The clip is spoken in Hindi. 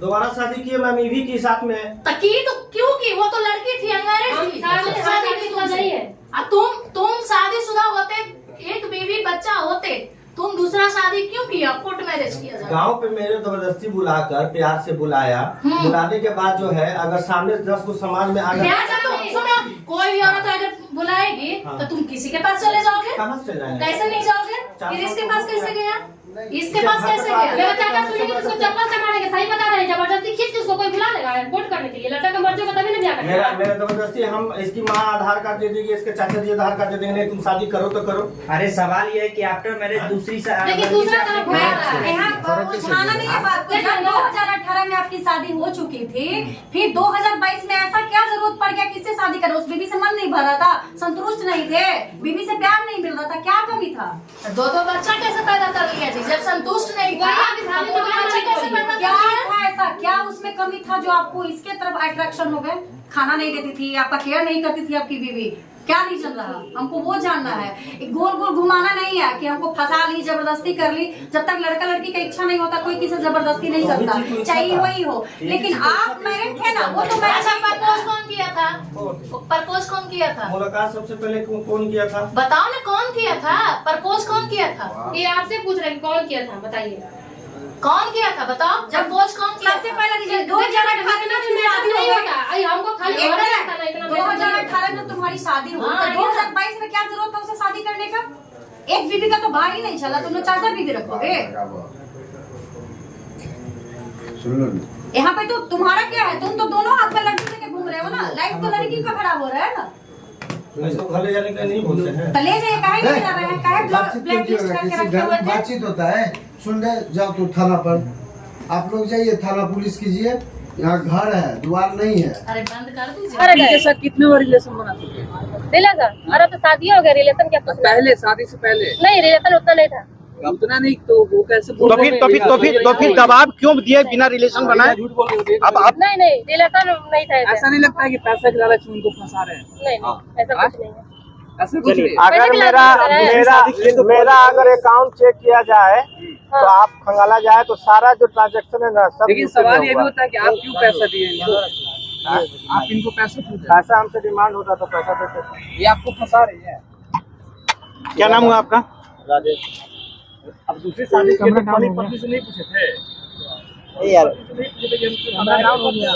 दोबारा शादी की मैं ईवी की साथ में। तो क्यों की? वो तो लड़की थी, अनमैरिड थी। शादी नहीं है। तुम शादीशुदा होते, एक बीवी बच्चा होते, तुम दूसरा शादी क्यों किया? कोर्ट मैरिज किया जाए। गांव पे मेरे जबरदस्ती बुलाकर प्यार से बुलाया। बुलाने के बाद जो है अगर सामने 10 को समाज में अगर सुनो, कोई भी औरत अगर बुलाएगी तो तुम किसी के पास चले जाओगे? कहाँ से जाएंगे? कैसे नहीं जाओगे? फिर इसके पास कैसे गया? इसके पास कैसे गया? मेरा चाचा सुनिए तो चप्पल से मारेंगे, सही बता रहे हैं। जबरदस्ती खींच के उसको कोई बुला लेगा कोर्ट करने के लिए। लड़का का मर्जी को तभी ना ब्याह करेगा। मेरा जबरदस्ती हम इसकी माँ आधार कार्ड दे देगी, इसके चाचा जी आधार कार्ड दे देंगे, नहीं तुम शादी करो तो करो। अरे सवाल ये है कि आफ्टर मैरिज दूसरी लेकिन दूसरा तरफ यहाँ उठाना नहीं है बात को। जब 2018 में आपकी शादी हो चुकी थी, फिर 2022 में ऐसा क्या जरूरत पड़ गया किससे शादी करो? उस बीबी से मन नहीं भर रहा था, संतुष्ट नहीं थे, बीबी से प्यार नहीं मिल रहा था, क्या कमी था? दो बच्चा कैसे पैदा कर लिया जी? जब संतुष्ट नहीं था तो दो बच्चा कैसे पैदा क्या कर लिया? था ऐसा? क्या उसमें कमी था जो आपको इसके तरफ अट्रैक्शन हो गए? खाना नहीं देती थी, आपका केयर नहीं करती थी आपकी बीवी, क्या नहीं चल रहा? हमको वो जानना है। गोल गोल घुमाना नहीं है कि हमको फंसा ली, जबरदस्ती कर ली। जब तक लड़का लड़की का इच्छा नहीं होता कोई किसी जबरदस्ती नहीं करता, चाहिए वही हो। लेकिन आप मैरिड थे ना, वो तो अच्छा, प्रपोज कौन किया था? प्रपोज कौन किया था? मुलाकात सबसे पहले कौन किया था? बताओ ना, कौन किया था? प्रपोज कौन किया था? ये आपसे पूछ रहे हैं कौन किया था, बताइए कौन किया था? बताओ। प्रपोज कौन किया? सबसे पहले 2018 में शादी हो गई। हमको खाली 2018 में तुम्हारी शादी हो गई, 2022 में क्या जरूरत था उसे शादी करने का? एक बीबी का तो भार ही नहीं चला, तुम लोग 4 बीबी रखोगे? यहाँ पे तो तुम्हारा क्या है? तुम तो दोनों हाथ में लड़की लेके घूम रहे हो ना। लाइफ तो लड़की का खराब हो रहा है ना। इसको घर ले जाने का नहीं बोलते हैं। तो ले जाइए, काहे नहीं जा रहे हैं? काहे ब्लैक लिस्ट करके रखे हुए थे? बातचीत होता है, सुन रहे जाओ तो थाना पर, आप लोग जाइए थाना पुलिस कीजिए। यहाँ घर है, द्वार नहीं है। अरे बंद कर दीजिए। अरे के साथ कितने बार रिलेशन बना चुके? रिलेशन? अरे तो शादी हो गया, रिलेशन क्या? पहले शादी से पहले नहीं, रिलेशन उतना नहीं था। उतना नहीं तो वो कैसे तो फिर दबाव क्यों दिए बिना रिलेशन बनाए? झूठ बोल रहे अब नहीं, रिलेशन नहीं था। ऐसा नहीं लगता है कि पैसे के लालच में उनको फंसा रहे हैं? नहीं, ऐसा कुछ नहीं है। ऐसे कुछ नहीं। अगर मेरा अगर अकाउंट चेक किया जाए तो आप खंगाला जाए तो सारा जो ट्रांजेक्शन है ना सब। लेकिन सवाल ये भी होता है कि आप क्यों पैसा दिए इनको? आप इनको पैसा क्यों दिए? पैसा हमसे डिमांड होता तो पैसा देते। ये आपको फंसा रही है। क्या नाम हुआ आपका? राजेश। अब दूसरी शादी के पति पत्नी से नहीं पूछे थे यार? हमारा नाम हो गया।